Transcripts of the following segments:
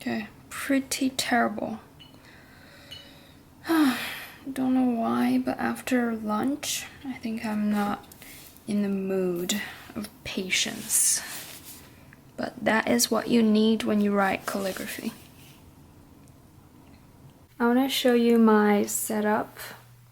Okay, pretty terrible. Don't know why, but after lunch, I think I'm not in the mood of patience. But that is what you need when you write calligraphy. I want to show you my setup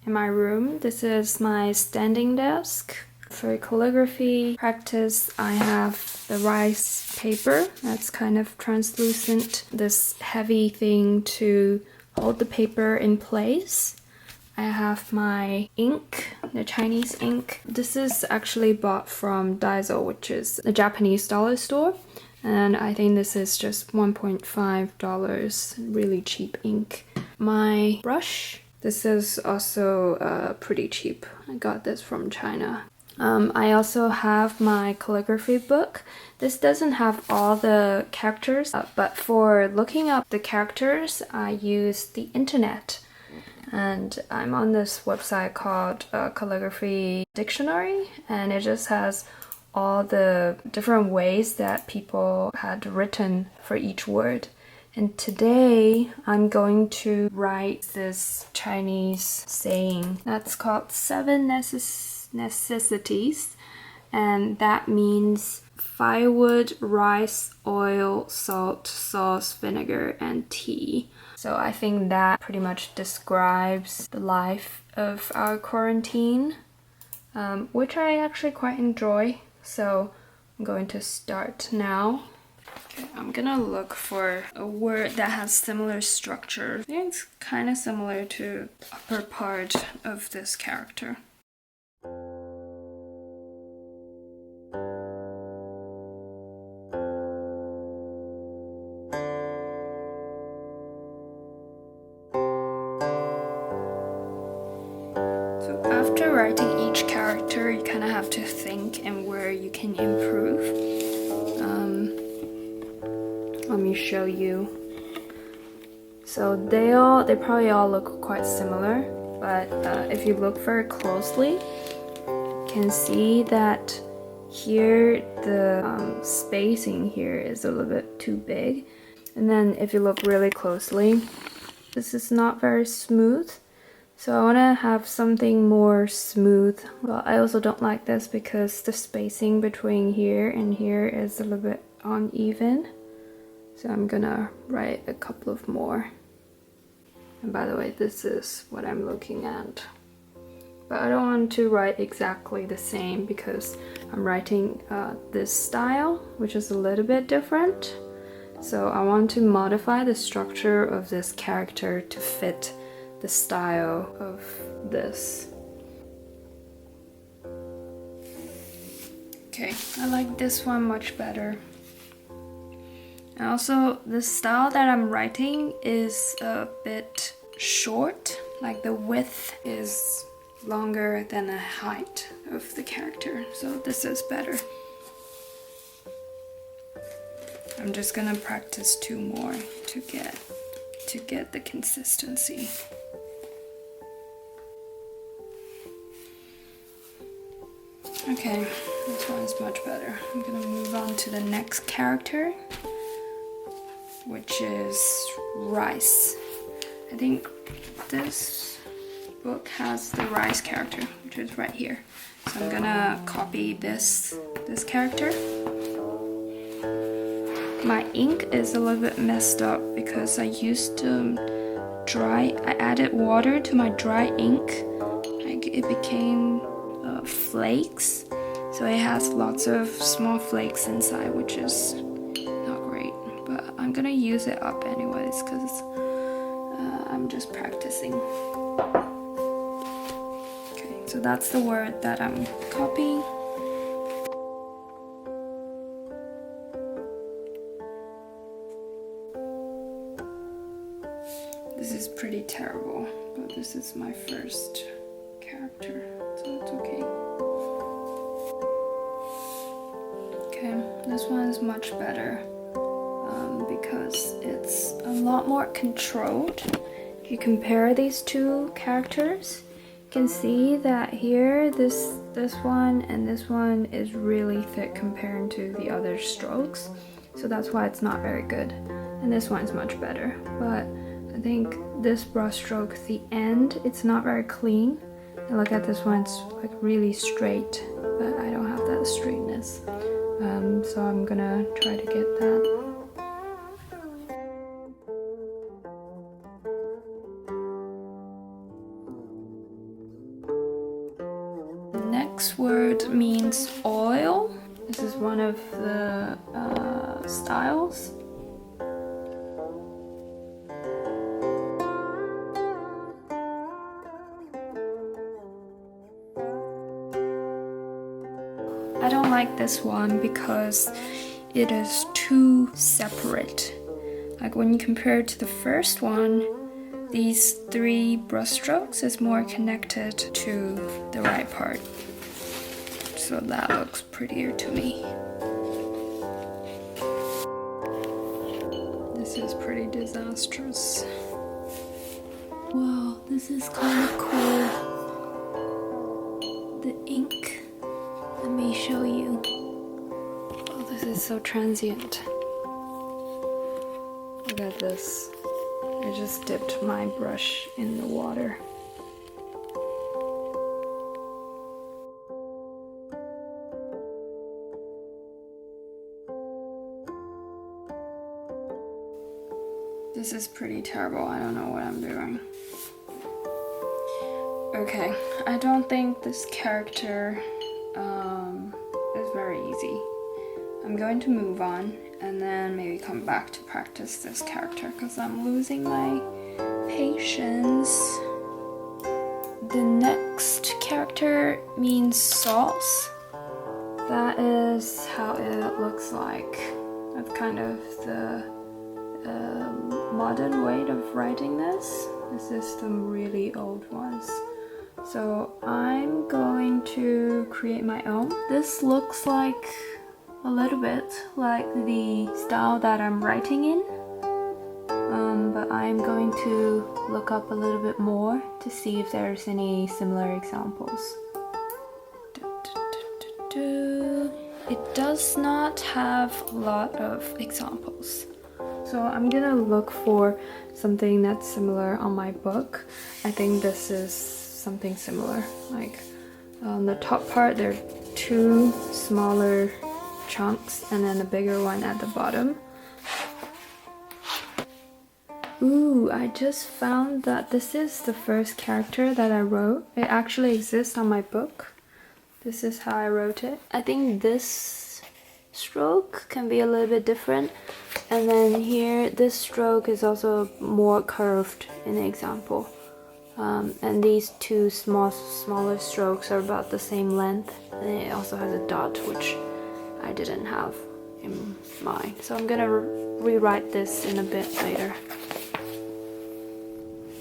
in my room. This is my standing desk. For calligraphy practice, I have the rice paper that's kind of translucent, this heavy thing to hold the paper in place. I have my ink, the Chinese ink. This is actually bought from Daiso, which is a Japanese dollar store. And I think this is just $1.5, really cheap ink. My brush, this is also pretty cheap. I got this from China. I also have my calligraphy book. This doesn't have all the characters, but for looking up the characters, I use the internet. And I'm on this website called Calligraphy Dictionary, and it just has all the different ways that people had written for each word. And today I'm going to write this Chinese saying that's called 7 necessities, and that means firewood, rice, oil, salt, sauce, vinegar, and tea. So I think that pretty much describes the life of our quarantine, which I actually quite enjoy. So I'm going to start now. Okay, I'm gonna look for a word that has similar structure. I think it's kind of similar to the upper part of this character. So after writing each character, you kind of have to think and where you can improve. Let me show you. So they probably all look quite similar, but if you look very closely, you can see that here the spacing here is a little bit too big. And then if you look really closely, this is not very smooth. So I want to have something more smooth. Well, I also don't like this because the spacing between here and here is a little bit uneven. So I'm gonna write a couple of more. And by the way, this is what I'm looking at. But I don't want to write exactly the same because I'm writing this style, which is a little bit different. So I want to modify the structure of this character to fit the style of this. Okay, I like this one much better. And also, the style that I'm writing is a bit short, like the width is longer than the height of the character, so this is better. I'm just gonna practice 2 more to get the consistency. Okay, this one is much better. I'm gonna move on to the next character, which is rice. I think this book has the rice character, which is right here. So I'm gonna copy this character. My ink is a little bit messed up because I used to I added water to my dry ink. Like it became flakes. So it has lots of small flakes inside, which is not great. But I'm gonna use it up anyways because I'm just practicing. Okay, so that's the word that I'm copying. This is pretty terrible, but this is my first character, so it's okay. Okay, this one is much better because it's a lot more controlled. If you compare these 2 characters, you can see that here this one and this one is really thick compared to the other strokes, so that's why it's not very good. and this one's much better. But I think this brush stroke, the end, it's not very clean. And look at this one, it's like really straight, but I don't have that straightness. So I'm gonna try to get that. The next word means oil. This is one of the styles. I don't like this one because it is too separate. Like when you compare it to the first one, these 3 brush strokes is more connected to the right part. So that looks prettier to me. This is pretty disastrous. Wow, this is kind of cool. The ink. Let me show you. Oh, this is so transient. Look at this. I just dipped my brush in the water. This is pretty terrible. I don't know what I'm doing. Okay, I don't think this character is very easy. I'm going to move on and then maybe come back to practice this character because I'm losing my patience. The next character means sauce. That is how it looks like. That's kind of the modern way of writing this. This is some really old ones. So I'm going to create my own. This looks like a little bit like the style that I'm writing in, but I'm going to look up a little bit more to see if there's any similar examples. It does not have a lot of examples. So I'm gonna look for something that's similar on my book. I think this is something similar. Like on the top part, there are 2 smaller chunks and then a bigger one at the bottom. Ooh, I just found that this is the first character that I wrote. It actually exists on my book. This is how I wrote it. I think this stroke can be a little bit different. And then here, this stroke is also more curved in the example. And these 2 smaller strokes are about the same length. And it also has a dot, which I didn't have in mind. So I'm gonna rewrite this in a bit later.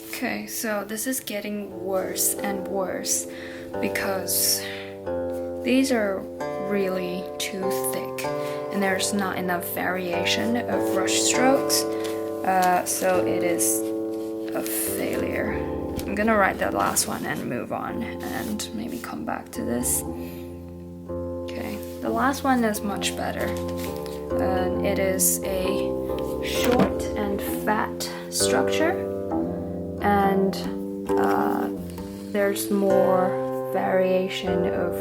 Okay, so this is getting worse and worse because these are really too thick and there's not enough variation of brush strokes, so it is a failure. I'm gonna write that last one and move on and maybe come back to this. Okay, the last one is much better. It is a short and fat structure, and there's more variation of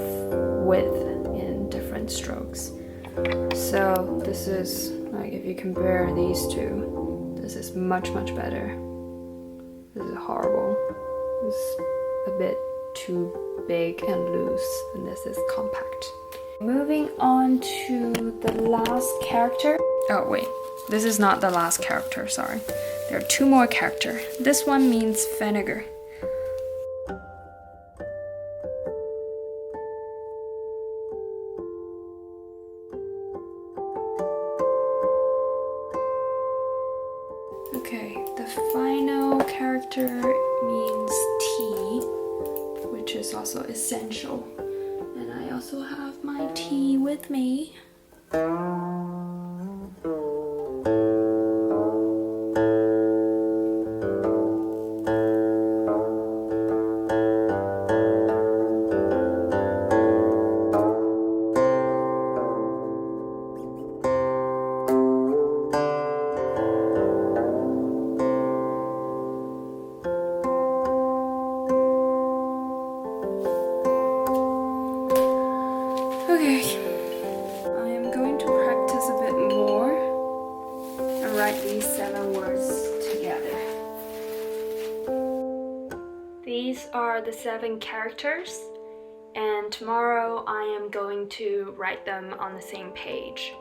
width in different strokes. So this is like, if you compare these 2, this is much better. This is horrible. This is a bit too big and loose, and this is compact. Moving on to the last character. Oh wait, this is not the last character, sorry. There are 2 more characters. This one means vinegar. Okay, the final character means tea, which is also essential. And I also have my tea with me. Okay, I am going to practice a bit more and write these 7 words together. These are the 7 characters, and tomorrow I am going to write them on the same page.